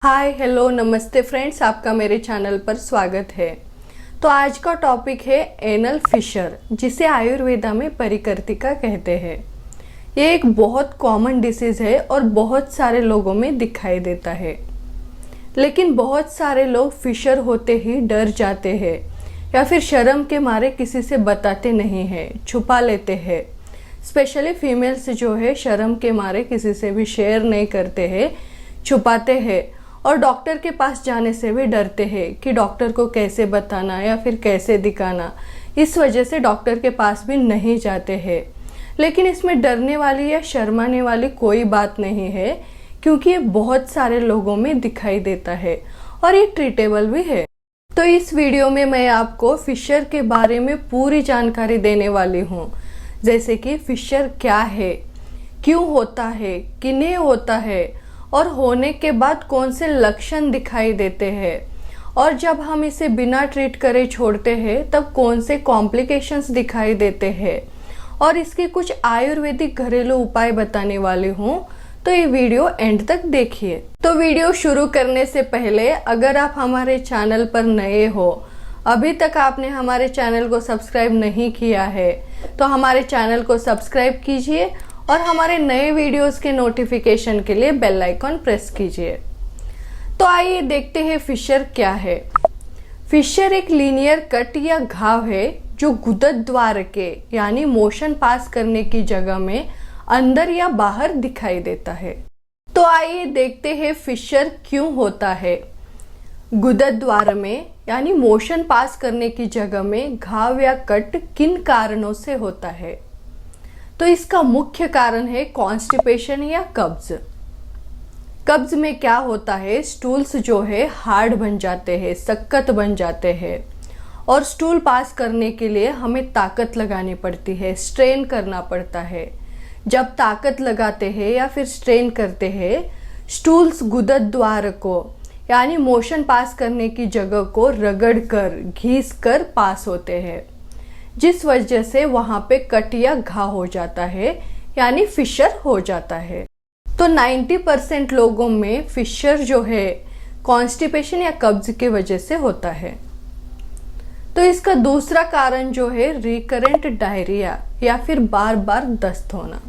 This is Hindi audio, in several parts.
हाय हेलो नमस्ते फ्रेंड्स, आपका मेरे चैनल पर स्वागत है। तो आज का टॉपिक है एनल फिशर, जिसे आयुर्वेदा में परिकर्तिका कहते हैं। ये एक बहुत कॉमन डिसीज़ है और बहुत सारे लोगों में दिखाई देता है, लेकिन बहुत सारे लोग फिशर होते ही डर जाते हैं या फिर शर्म के मारे किसी से बताते नहीं हैं, छुपा लेते हैं। स्पेशली फीमेल्स जो है शर्म के मारे किसी से भी शेयर नहीं करते हैं, छुपाते हैं और डॉक्टर के पास जाने से भी डरते हैं कि डॉक्टर को कैसे बताना या फिर कैसे दिखाना। इस वजह से डॉक्टर के पास भी नहीं जाते हैं। लेकिन इसमें डरने वाली या शर्माने वाली कोई बात नहीं है, क्योंकि ये बहुत सारे लोगों में दिखाई देता है और ये ट्रीटेबल भी है। तो इस वीडियो में मैं आपको फिशर के बारे में पूरी जानकारी देने वाली हूँ, जैसे कि फिशर क्या है, क्यों होता है, किन्हें होता है और होने के बाद कौन से लक्षण दिखाई देते हैं, और जब हम इसे बिना ट्रीट करे छोड़ते हैं तब कौन से कॉम्प्लिकेशंस दिखाई देते हैं, और इसके कुछ आयुर्वेदिक घरेलू उपाय बताने वाली हूँ। तो ये वीडियो एंड तक देखिए। तो वीडियो शुरू करने से पहले अगर आप हमारे चैनल पर नए हो, अभी तक आपने हमारे चैनल को सब्सक्राइब नहीं किया है, तो हमारे चैनल को सब्सक्राइब कीजिए और हमारे नए वीडियोस के नोटिफिकेशन के लिए बेल आइकॉन प्रेस कीजिए। तो आइए देखते हैं फिशर क्या है। फिशर एक लीनियर कट या घाव है जो गुदद्वार द्वार के यानी मोशन पास करने की जगह में अंदर या बाहर दिखाई देता है। तो आइए देखते हैं फिशर क्यों होता है। गुदद्वार द्वार में यानी मोशन पास करने की जगह में घाव या कट किन कारणों से होता है। तो इसका मुख्य कारण है कॉन्स्टिपेशन या कब्ज। कब्ज में क्या होता है, स्टूल्स जो है हार्ड बन जाते हैं, सख्त बन जाते हैं, और स्टूल पास करने के लिए हमें ताकत लगानी पड़ती है, स्ट्रेन करना पड़ता है। जब ताकत लगाते हैं या फिर स्ट्रेन करते हैं, स्टूल्स गुदद्वार द्वार को यानी मोशन पास करने की जगह को रगड़ कर घिस कर पास होते हैं, जिस वजह से वहां पे कट या घा हो जाता है यानी फिशर हो जाता है। तो 90% लोगों में फिशर जो है कॉन्स्टिपेशन या कब्ज के वजह से होता है। तो इसका दूसरा कारण जो है रिकरेंट डायरिया या फिर बार बार दस्त होना।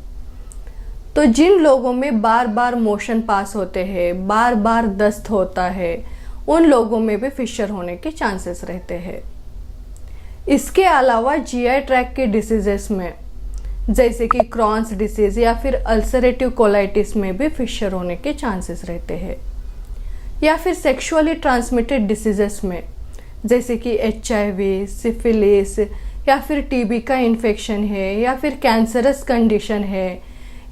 तो जिन लोगों में बार बार मोशन पास होते हैं, बार बार दस्त होता है, उन लोगों में भी फिशर होने के चांसेस रहते हैं। इसके अलावा जीआई ट्रैक के डिसीजेस में जैसे कि क्रॉन्स डिसीज या फिर अल्सरेटिव कोलाइटिस में भी फिशर होने के चांसेस रहते हैं, या फिर सेक्सुअली ट्रांसमिटेड डिसीजेस में जैसे कि HIV, सिफिलिस या फिर टीबी का इन्फेक्शन है या फिर कैंसरस कंडीशन है,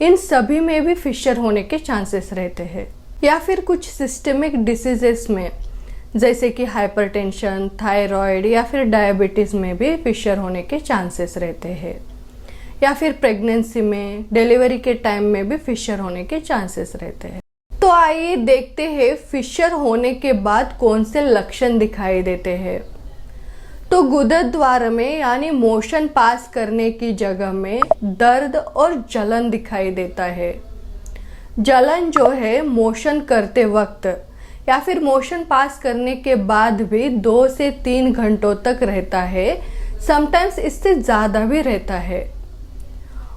इन सभी में भी फिशर होने के चांसेस रहते हैं। या फिर कुछ सिस्टमिक डिसीजेस में जैसे कि हाइपरटेंशन, थायराइड या फिर डायबिटीज़ में भी फिशर होने के चांसेस रहते हैं, या फिर प्रेगनेंसी में, डिलीवरी के टाइम में भी फिशर होने के चांसेस रहते हैं। तो आइए देखते हैं फिशर होने के बाद कौन से लक्षण दिखाई देते हैं। तो गुदद्वार द्वार में यानी मोशन पास करने की जगह में दर्द और जलन दिखाई देता है। जलन जो है मोशन करते वक्त या फिर मोशन पास करने के बाद भी 2 से 3 घंटों तक रहता है, समटाइम्स इससे ज़्यादा भी रहता है।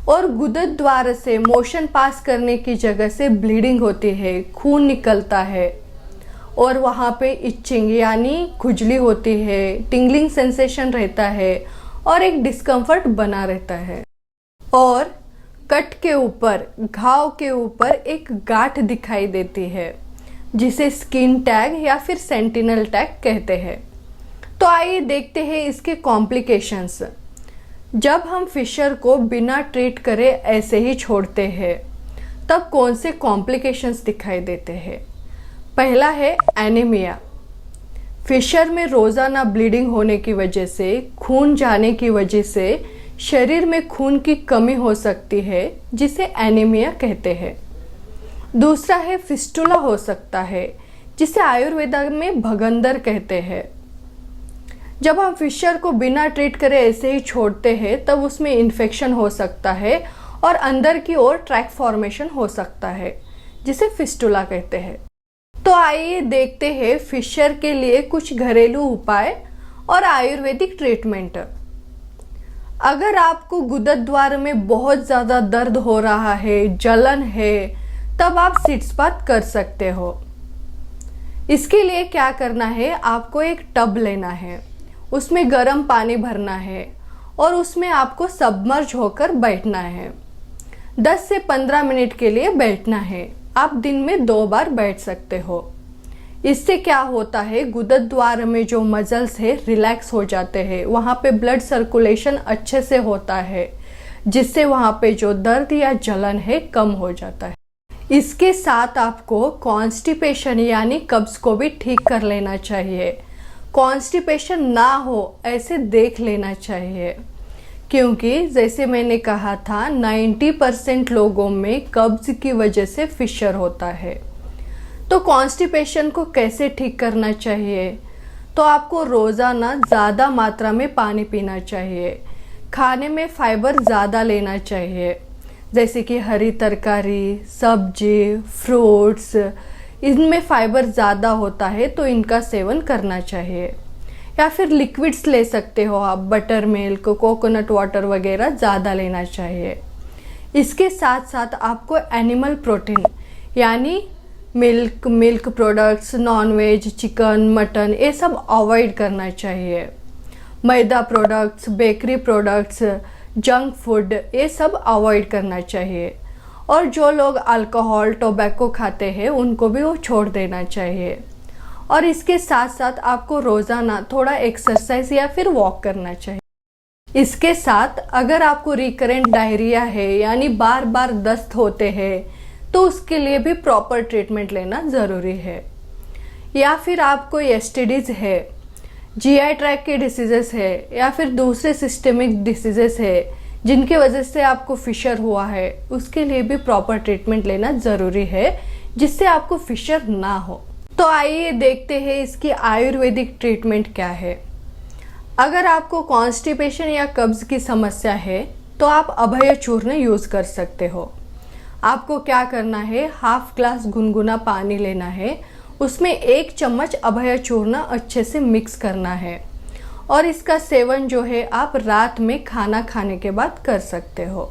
और गुदद्वार द्वार से मोशन पास करने की जगह से ब्लीडिंग होती है, खून निकलता है, और वहाँ पे इचिंग यानी खुजली होती है, टिंगलिंग सेंसेशन रहता है और एक डिस्कम्फर्ट बना रहता है। और कट के ऊपर, घाव के ऊपर एक गांठ दिखाई देती है, जिसे स्किन टैग या फिर सेंटिनल टैग कहते हैं। तो आइए देखते हैं इसके कॉम्प्लिकेशंस। जब हम फिशर को बिना ट्रीट करे ऐसे ही छोड़ते हैं, तब कौन से कॉम्प्लिकेशंस दिखाई देते हैं। पहला है एनीमिया। फिशर में रोज़ाना ब्लीडिंग होने की वजह से, खून जाने की वजह से शरीर में खून की कमी हो सकती है, जिसे एनीमिया कहते हैं। दूसरा है फिस्टुला हो सकता है, जिसे आयुर्वेदा में भगंदर कहते हैं। जब हम फिशर को बिना ट्रीट करे ऐसे ही छोड़ते हैं, तब उसमें इन्फेक्शन हो सकता है और अंदर की ओर ट्रैक फॉर्मेशन हो सकता है, जिसे फिस्टुला कहते हैं। तो आइए देखते हैं फिशर के लिए कुछ घरेलू उपाय और आयुर्वेदिक ट्रीटमेंट। अगर आपको गुदद्वार द्वार में बहुत ज़्यादा दर्द हो रहा है, जलन है, तब आप सिट्स बाथ कर सकते हो। इसके लिए क्या करना है, आपको एक टब लेना है, उसमें गर्म पानी भरना है और उसमें आपको सबमर्ज होकर बैठना है। 10 से 15 मिनट के लिए बैठना है। आप दिन में 2 बार बैठ सकते हो। इससे क्या होता है, गुदद्वार द्वार में जो मसल्स है रिलैक्स हो जाते हैं, वहाँ पे ब्लड सर्कुलेशन अच्छे से होता है, जिससे वहाँ पे जो दर्द या जलन है कम हो जाता है। इसके साथ आपको कॉन्स्टिपेशन यानी कब्ज को भी ठीक कर लेना चाहिए। कॉन्स्टिपेशन ना हो ऐसे देख लेना चाहिए, क्योंकि जैसे मैंने कहा था 90% लोगों में कब्ज की वजह से फिशर होता है। तो कॉन्स्टिपेशन को कैसे ठीक करना चाहिए, तो आपको रोज़ाना ज़्यादा मात्रा में पानी पीना चाहिए। खाने में फाइबर ज़्यादा लेना चाहिए, जैसे कि हरी तरकारी, सब्जी, फ्रूट्स, इनमें फाइबर ज़्यादा होता है तो इनका सेवन करना चाहिए। या फिर लिक्विड्स ले सकते हो आप, बटर मिल्क, कोकोनट वाटर वगैरह ज़्यादा लेना चाहिए। इसके साथ साथ आपको एनिमल प्रोटीन यानी milk products, nonveg, chicken, mutton, ये सब अवॉइड करना चाहिए। Maida products, bakery products, junk food, ये सब अवॉइड करना चाहिए। और जो लोग अल्कोहल, टोबैको खाते हैं उनको भी वो छोड़ देना चाहिए। और इसके साथ साथ आपको रोज़ाना थोड़ा एक्सरसाइज या फिर वॉक करना चाहिए। इसके साथ अगर आपको रिकरेंट डायरिया है यानी बार बार दस्त होते हैं, तो उसके लिए भी प्रॉपर ट्रीटमेंट लेना ज़रूरी है। या फिर आपको एसटीडीज है, जीआई ट्रैक के डिसीजेस है, या फिर दूसरे सिस्टमिक डिसीजेस है जिनकी वजह से आपको फिशर हुआ है, उसके लिए भी प्रॉपर ट्रीटमेंट लेना ज़रूरी है, जिससे आपको फिशर ना हो। तो आइए देखते हैं इसकी आयुर्वेदिक ट्रीटमेंट क्या है। अगर आपको कॉन्स्टिपेशन या कब्ज की समस्या है तो आप अभय चूर्ण यूज़ कर सकते हो। आपको क्या करना है, हाफ ग्लास गुनगुना पानी लेना है, उसमें 1 चम्मच अभय चूर्ण अच्छे से मिक्स करना है और इसका सेवन जो है आप रात में खाना खाने के बाद कर सकते हो।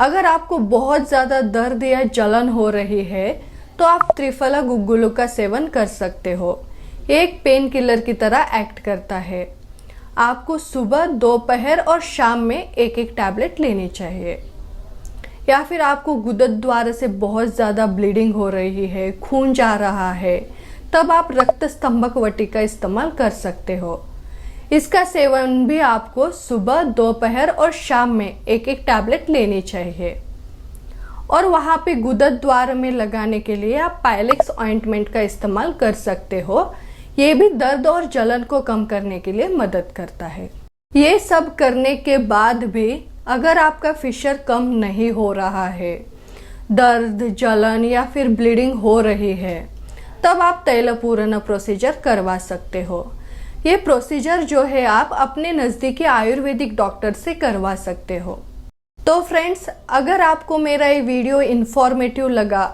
अगर आपको बहुत ज़्यादा दर्द या जलन हो रही है तो आप त्रिफला गुग्गुलू का सेवन कर सकते हो। एक पेन किलर की तरह एक्ट करता है। आपको सुबह, दोपहर और शाम में 1-1 टैबलेट लेनी चाहिए। या फिर आपको गुदद्वार द्वार से बहुत ज़्यादा ब्लीडिंग हो रही है, खून जा रहा है, तब आप रक्त स्तंभक वटी का इस्तेमाल कर सकते हो। इसका सेवन भी आपको सुबह, दोपहर और शाम में 1-1 टैबलेट लेनी चाहिए। और वहाँ पे गुदद्वार द्वार में लगाने के लिए आप पायलेक्स ऑइंटमेंट का इस्तेमाल कर सकते हो। ये भी दर्द और जलन को कम करने के लिए मदद करता है। ये सब करने के बाद भी अगर आपका फिशर कम नहीं हो रहा है, दर्द, जलन या फिर ब्लीडिंग हो रही है, तब आप तैलपूर्ण प्रोसीजर करवा सकते हो। ये प्रोसीजर जो है आप अपने नज़दीकी आयुर्वेदिक डॉक्टर से करवा सकते हो। तो फ्रेंड्स, अगर आपको मेरा ये वीडियो इन्फॉर्मेटिव लगा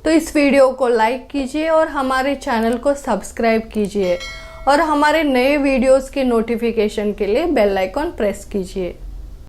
तो इस वीडियो को लाइक कीजिए और हमारे चैनल को सब्सक्राइब कीजिए और हमारे नए वीडियोस के नोटिफिकेशन के लिए बेल आइकॉन प्रेस कीजिए।